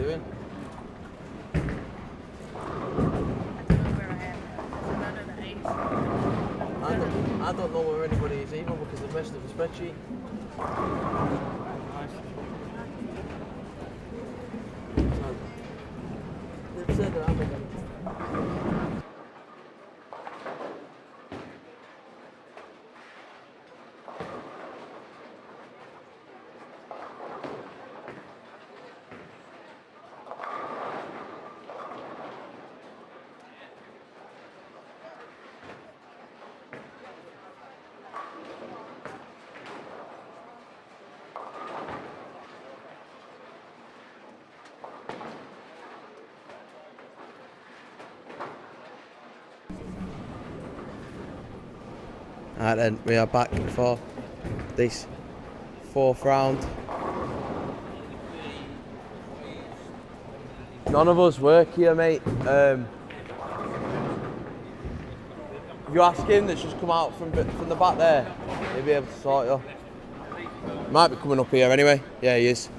doing? I don't know where anybody is either because they've messed up the spreadsheet. They've said that I'm again. Alright then, we are back for this fourth round. None of us work here, mate. If you ask him that's just come out from the back there, he'll be able to sort you. Might be coming up here anyway. Yeah, he is.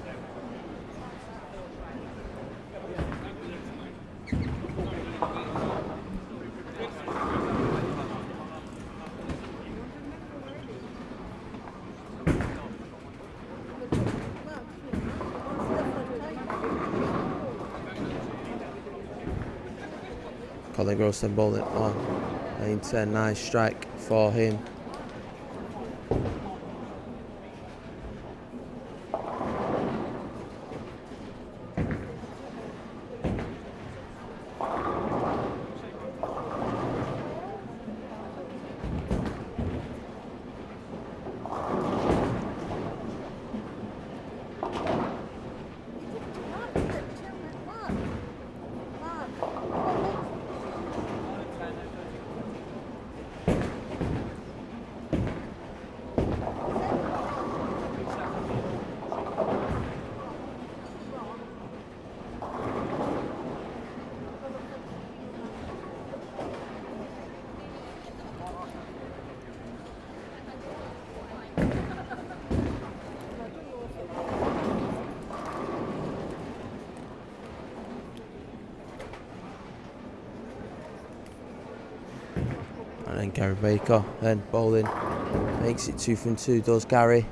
Colin Gross then bowling on 9-10, nice strike for him. And then Gary Baker then bowling, makes it 2 from 2, does Gary.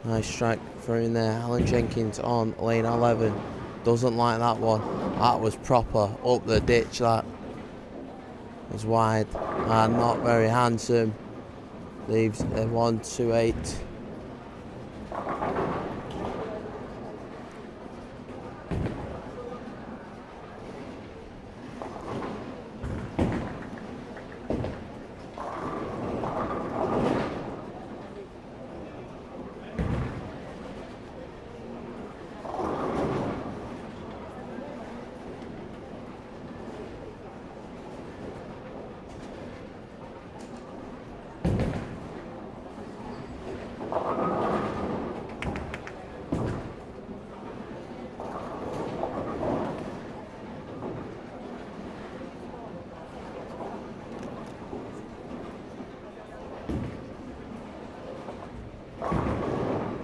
Nice strike for him there. Alan Jenkins on lane 11, doesn't like that one. That was proper up the ditch, that was wide and not very handsome. Leaves a 1-2-8.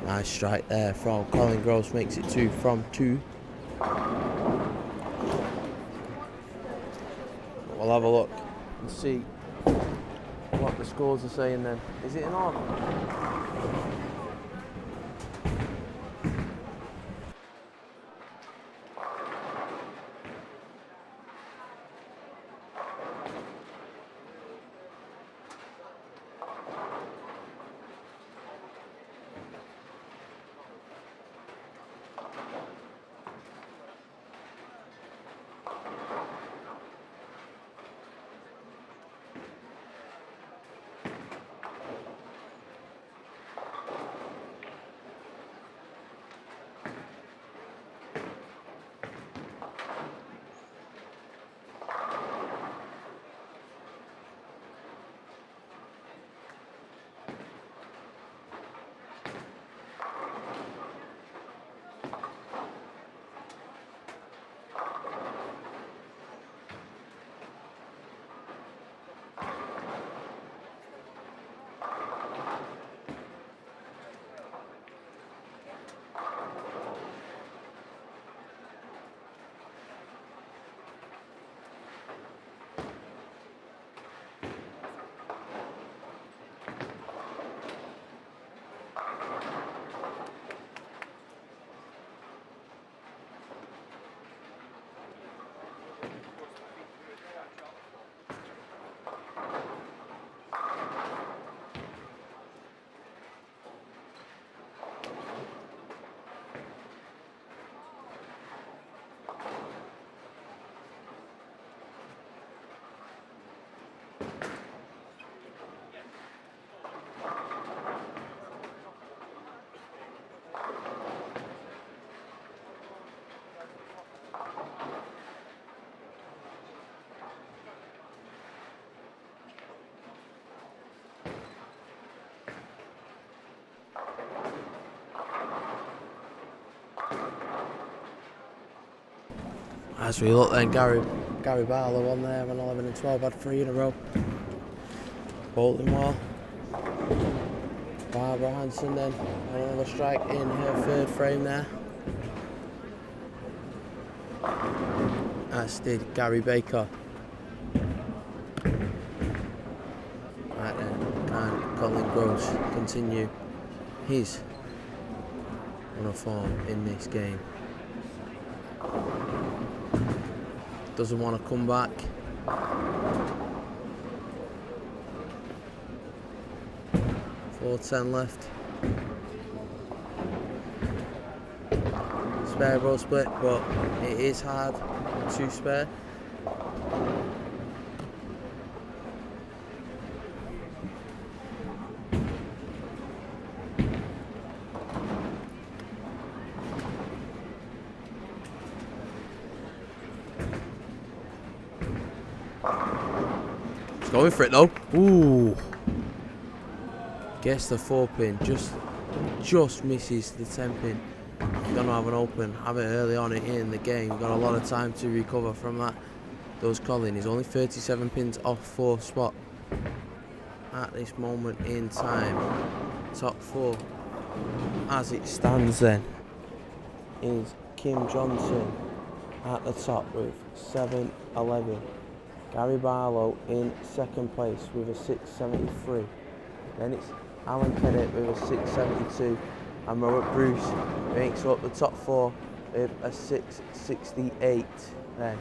Nice strike there from Colin Gross, makes it 2 from 2. We'll have a look and see what the scores are saying then. Is it in order? As we look then, Gary Barlow on there on 11 and 12, had 3 in a row. Bowling well. Barbara Hanson then, another strike in her third frame there. As did Gary Baker. Right then, can Colin Gross continue his run of form in this game? Doesn't want to come back. .410 left. Spare row split, but it is hard to spare. He's going for it though. Ooh. Gets the 4 pin, just misses the 10 pin. You're gonna have an open, have it early on in the game. You've got a lot of time to recover from that. Does Colin. He's only 37 pins off 4th spot at this moment in time. Top 4 as it stands then is Kim Johnson at the top with 7-11. Gary Barlow in 2nd place with a 673. Then it's Alan Kennett with a 672, and Robert Bruce makes up the top 4 with a 668. Then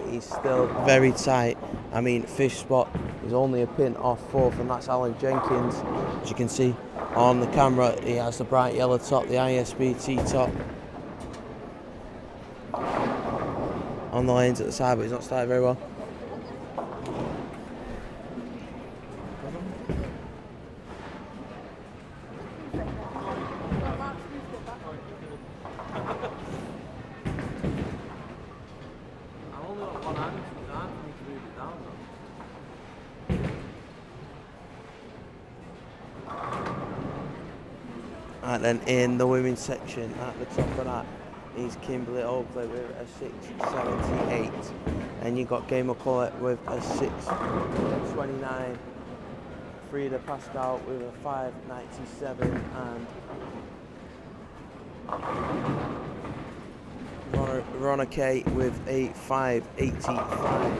it's still very tight. I mean, 5th spot is only a pin off 4th, and that's Alan Jenkins. As you can see on the camera, he has the bright yellow top, the ISBT top on the lanes at the side, but he's not started very well. And then in the women's section at the top of that is Kimberly Oakley with a 678. And you got Gay McCullough with a 629. Frida Pascal with a 597. And Ronna Kay with a 585.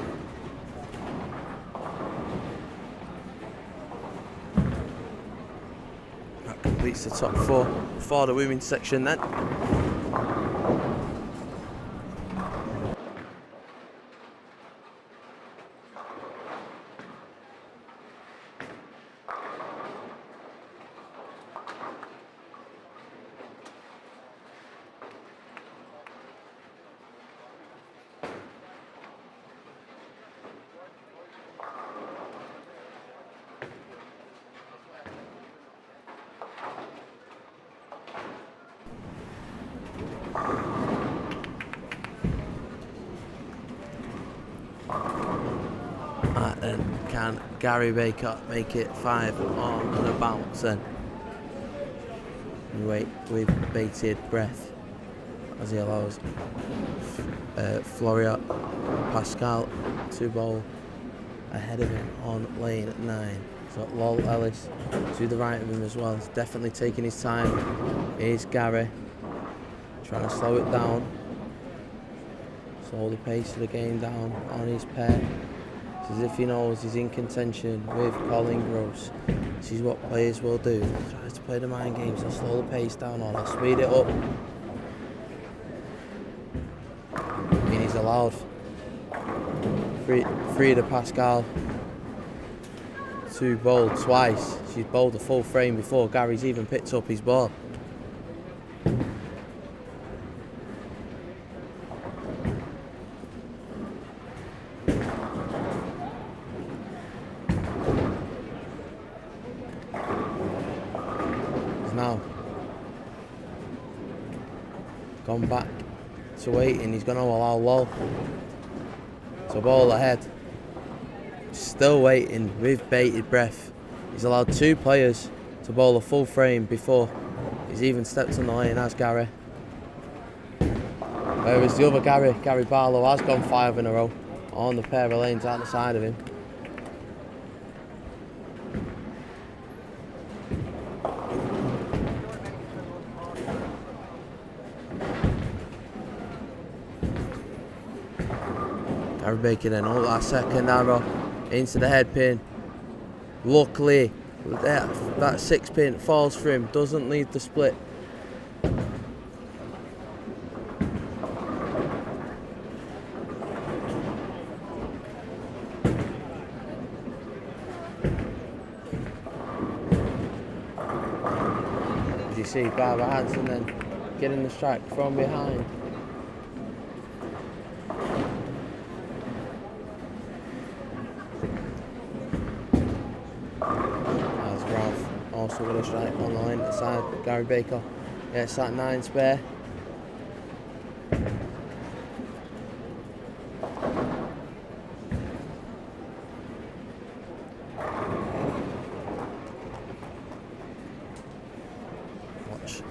That completes the top 4 for the women's section then. And can Gary Baker make it 5 on the bounce then? And wait with bated breath as he allows Floria Pascal to bowl ahead of him on lane 9. So Lol Ellis to the right of him as well. He's definitely taking his time. Here's Gary trying to slow it down. Slow the pace of the game down on his pair. It's as if he knows he's in contention with Colin Gross. This is what players will do. He tries to play the mind games. They'll slow the pace down or they'll speed it up. And he's allowed Frida Pascal to bowl twice. She's bowled a full frame before Gary's even picked up his ball. Now gone back to waiting. He's going to allow Lol to bowl ahead. Still waiting with bated breath. He's allowed 2 players to bowl a full frame before he's even stepped on the lane as Gary. Whereas the other Gary Barlow, has gone 5 in a row on the pair of lanes out the side of him. Gary Baker then, oh, that second arrow into the head pin. Luckily, that 6 pin falls for him, doesn't lead the split. As you see, Barbara Hansen then getting the strike from behind. Also with a strike on the lane at the side. Gary Baker gets that 9 spare. Watch.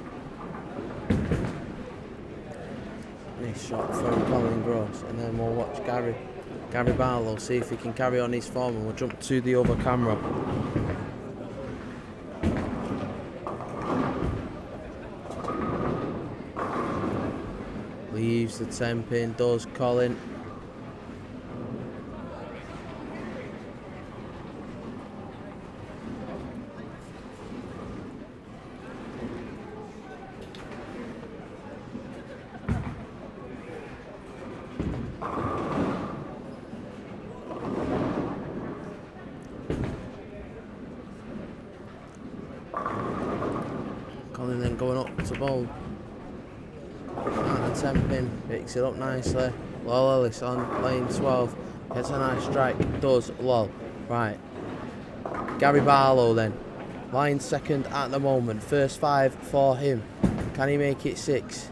Nice shot from Colin Gross, and then we'll watch Gary Barlow see if he can carry on his form, and we'll jump to the other camera. Leaves the 10 pin, does Colin. Colin then going up to bowl. 10 pin, picks it up nicely. Lol Ellis on lane 12, gets a nice strike, does Lol. Right, Gary Barlow then, line second at the moment, first 5 for him. Can he make it 6?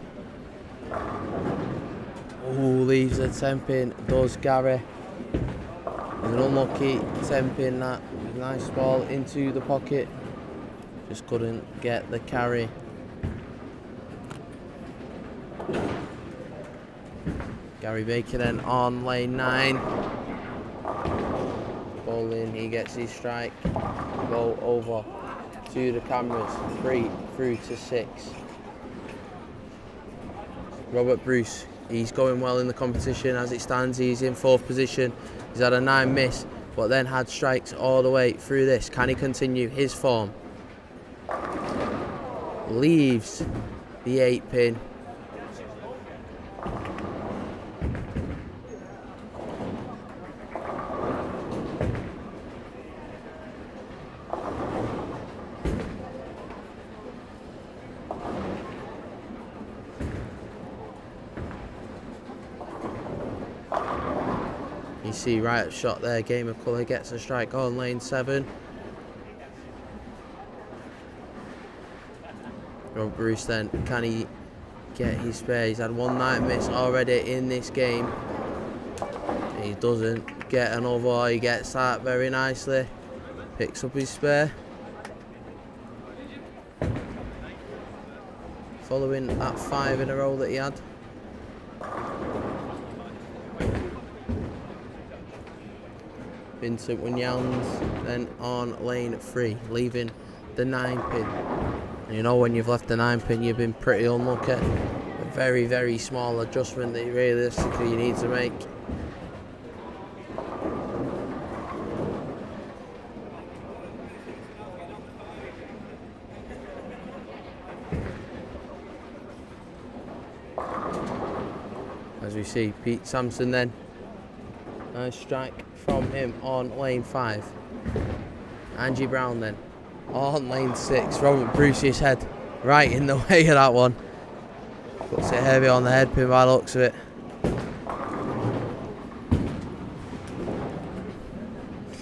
Oh, leaves a 10 pin, does Gary. An unlucky 10 pin, that nice ball into the pocket, just couldn't get the carry. Gary Baker then on lane 9. Bowling, he gets his strike. Go over to the cameras. 3 through to 6. Robert Bruce, he's going well in the competition as it stands. He's in 4th position. He's had a 9 miss, but then had strikes all the way through this. Can he continue his form? Leaves the 8 pin. You see right shot there, Game of Colour gets a strike on lane 7. Rob Bruce then, can he get his spare? He's had 1 night miss already in this game. He doesn't get another, he gets that very nicely. Picks up his spare. Following that 5 in a row that he had. Vincent Winyans then on lane 3, leaving the 9 pin. And you know, when you've left the 9 pin, you've been pretty unlucky. A very, very small adjustment that realistically you need to make. As we see, Pete Sampson then. Nice strike from him on lane 5. Angie Brown then on lane 6. Robert Bruce's head right in the way of that one. Puts it heavy on the head pin by the looks of it.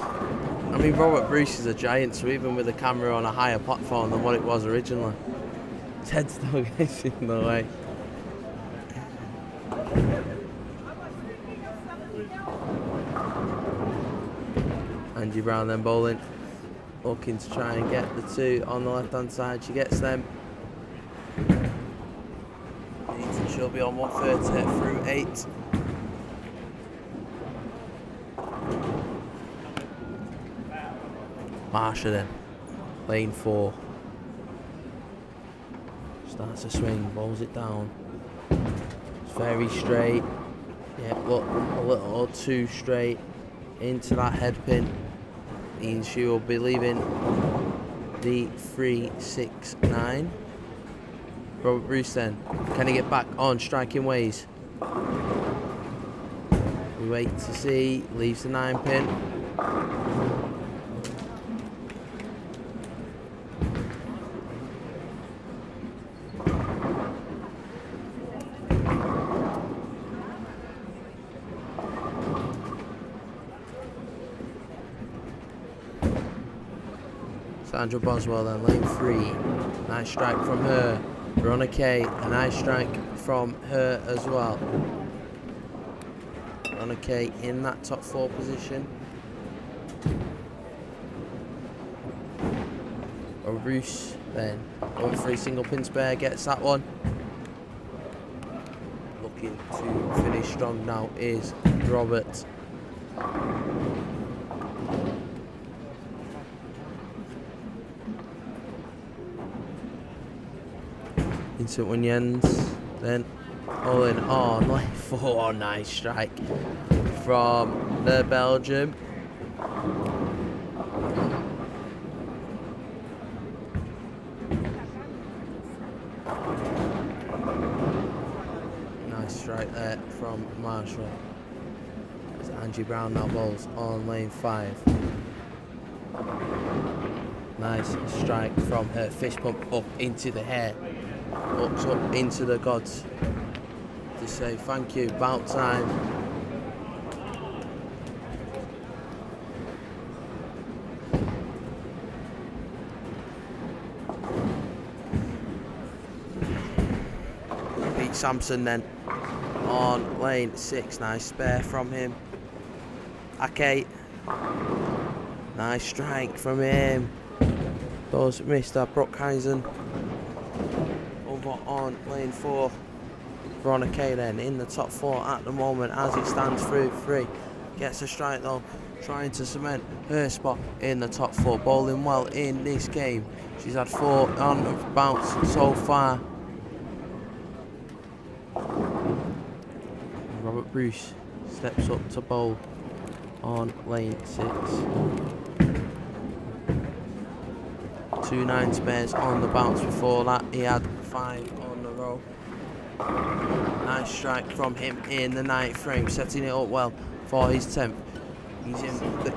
I mean, Robert Bruce is a giant, so even with the camera on a higher platform than what it was originally, his head still gets in the way. Angie Brown then bowling, looking to try and get the 2 on the left hand side. She gets them. Needs to she'll be on 130 through 8. Marsha then, lane 4. Starts to swing, bowls it down. It's very straight. Yeah, but a little too straight into that head pin. Means she will be leaving the 3-6-9. Robert Bruce then, can he get back on striking ways? We wait to see, leaves the 9 pin. Sandra Boswell then, lane 3. Nice strike from her. Veronica Kay, a nice strike from her as well. Veronica Kay in that top 4 position. Bruce then, going for a single pin spare, gets that one. Looking to finish strong now is Robert. Into Onions, then all in on lane 4, nice strike from the Belgium. Nice strike there from Marshall. As Angie Brown now bowls on lane 5. Nice strike from her fish pump up into the hair. Looks up into the gods to say thank you, about time. Pete Sampson then on lane 6, nice spare from him. Ake, nice strike from him. Does Mr. Brookhuizen. On lane 4, Veronica then in the top 4 at the moment as it stands through 3. Gets a strike though, trying to cement her spot in the top 4. Bowling well in this game. She's had 4 on bounce so far. Robert Bruce steps up to bowl on lane 6. 2 9 spares on the bounce. Before that he had 5 on the row. Nice strike from him in the 9th frame, setting it up well for his 10th.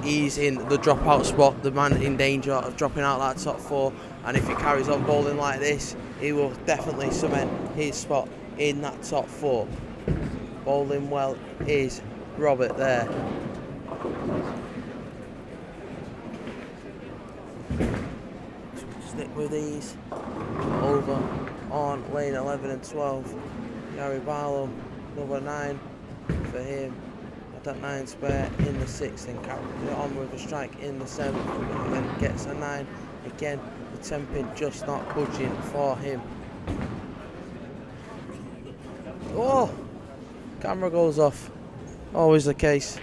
He's in the dropout spot, the man in danger of dropping out that top 4, and if he carries on bowling like this he will definitely cement his spot in that top 4. Bowling well is Robert there. Stick with these. Over on lane 11 and 12. Gary Barlow, number 9 for him. Got that 9 spare in the 6th and carries it on with a strike in the 7th. And then gets a 9 again. The 10 pin just not budging for him. Oh! Camera goes off. Always the case.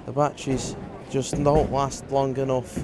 The batteries just don't last long enough.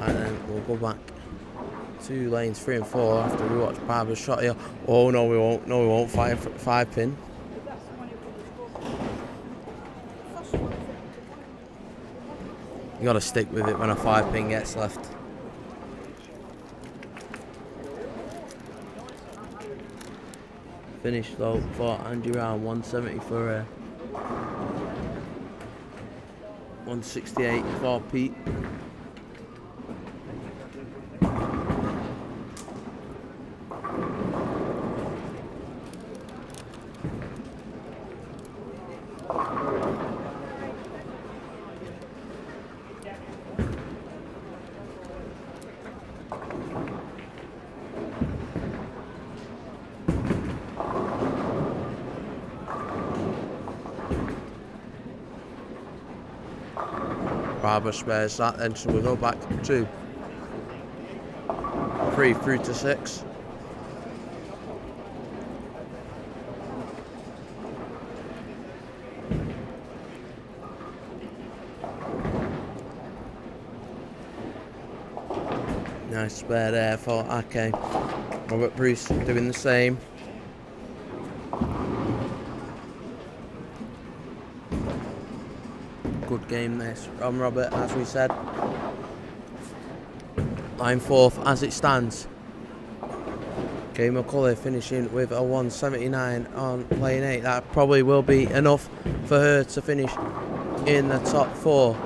And then we'll go back to lanes 3 and 4 after we watch Barbara's shot here. Oh no we won't, no we won't, 5 pin. You gotta stick with it when a 5 pin gets left. Finish though for Andy Round, 170 for 168 for Pete. Barber spares that then, so we'll go back to 3 through to 6. Nice spare there for Ake. Robert Bruce doing the same. Good game this from Robert, as we said. Line 4th as it stands. Kay McCulley finishing with a 179 on lane 8. That probably will be enough for her to finish in the top 4.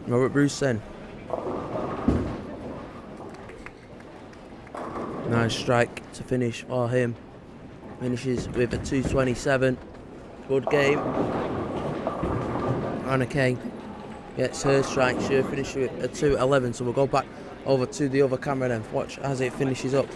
Robert Bruce then. Nice strike to finish for him. Finishes with a 227. Good game. Anna Kay gets her strike. She'll finish with a 211. So we'll go back over to the other camera then. Watch as it finishes up.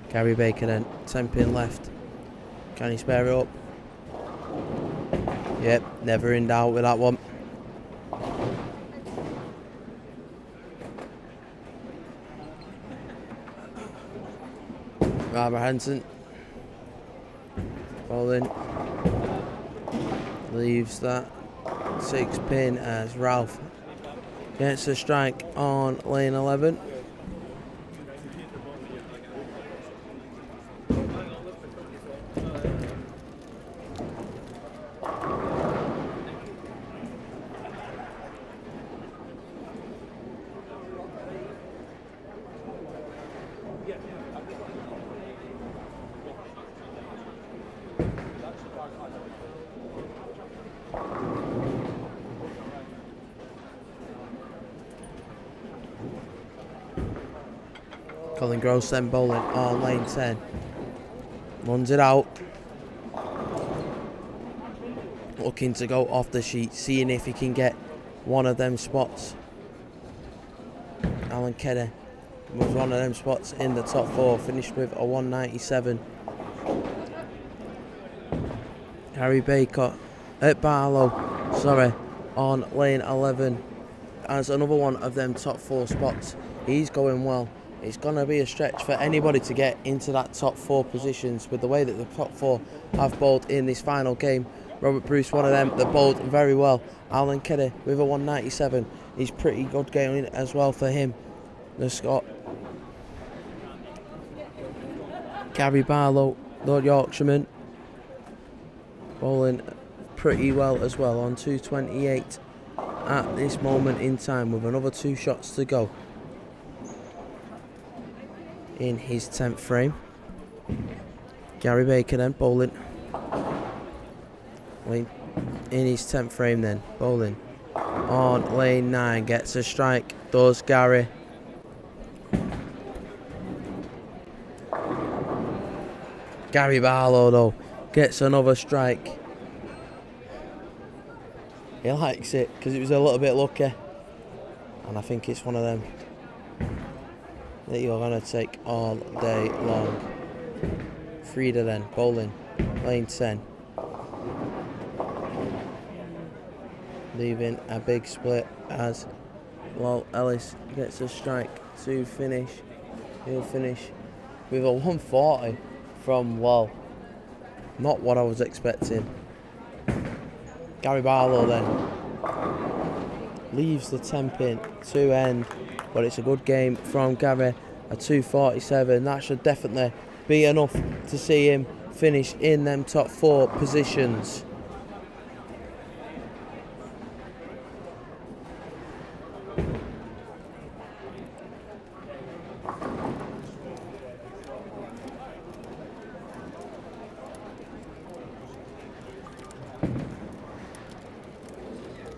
Gary Baker then, 10 pin left. Can he spare it up? Yep, never in doubt with that one. Barbara Henson. Bowling. Leaves that 6 pin as Ralph gets a strike on lane 11. Colin Gross then bowling on lane 10. Runs it out. Looking to go off the sheet, seeing if he can get one of them spots. Alan Kedder was one of them spots in the top 4, finished with a 197. Harry Baker at Barlow, on lane 11 as another one of them top 4 spots. He's going well. It's going to be a stretch for anybody to get into that top 4 positions with the way that the top 4 have bowled in this final game. Robert Bruce, one of them that bowled very well. Alan Kedder with a 197. He's pretty good going as well for him, the Scot. Gary Barlow, the Yorkshireman, bowling pretty well as well on 228 at this moment in time with another 2 shots to go in his 10th frame. Gary Baker then bowling in his 10th frame then, bowling on lane 9, gets a strike, does Gary. Gary Barlow though gets another strike. He likes it because it was a little bit lucky, and I think it's one of them that you're going to take all day long. Frida then, bowling, lane 10. Leaving a big split as Walt Ellis gets a strike to finish. He'll finish with a 140 from Wall. Not what I was expecting. Gary Barlow then leaves the 10 pin to end, but it's a good game from Gary. A 247. That should definitely be enough to see him finish in them top 4 positions.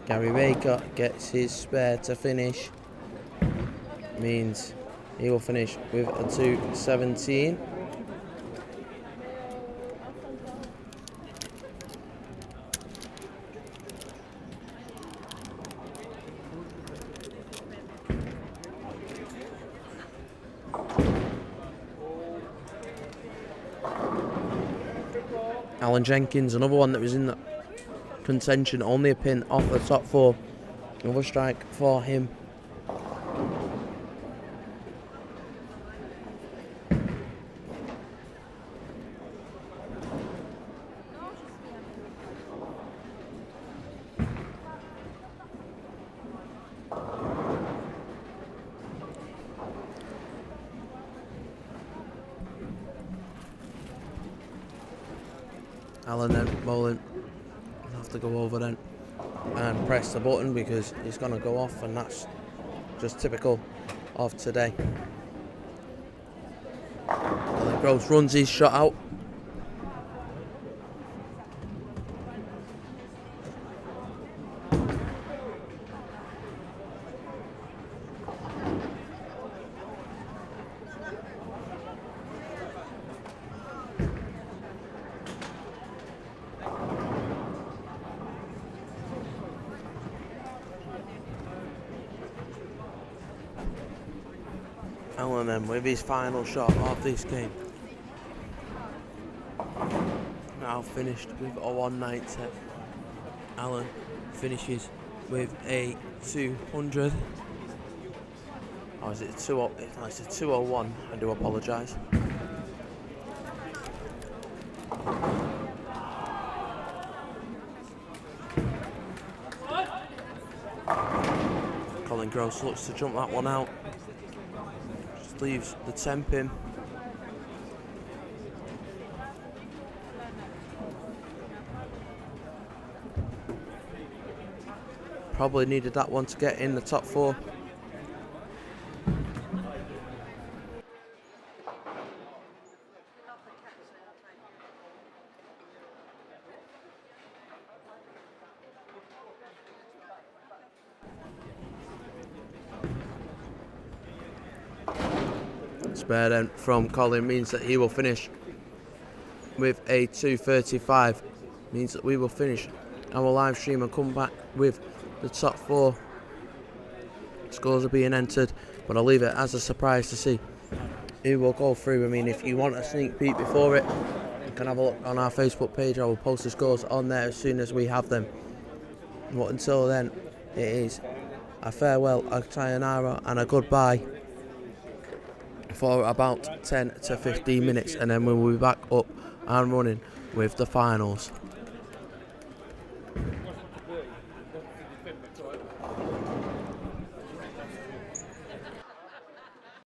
Gary Baker gets his spare to finish. Means he will finish with a 217. Alan Jenkins, another one that was in the contention, only a pin off the top 4. Another strike for him. Alan then bowling. I'll have to go over then and press the button because it's going to go off, and that's just typical of today. Alan Gross runs his shot out. Alan then with his final shot of this game. Now finished with a 190. Alan finishes with a 200. Or is it a 2? It's a 201. I do apologise. Colin Gross looks to jump that one out. Just leaves the 10 pin. Probably needed that one to get in the top 4. Spare then from Colin means that he will finish with a 235. Means that we will finish our live stream and come back with the top 4. Scores are being entered, but I'll leave it as a surprise to see who will go through. I mean, if you want a sneak peek before it, you can have a look on our Facebook page. I will post the scores on there as soon as we have them. But until then, it is a farewell, a sayonara and a goodbye for about 10 to 15 minutes, and then we'll be back up and running with the finals.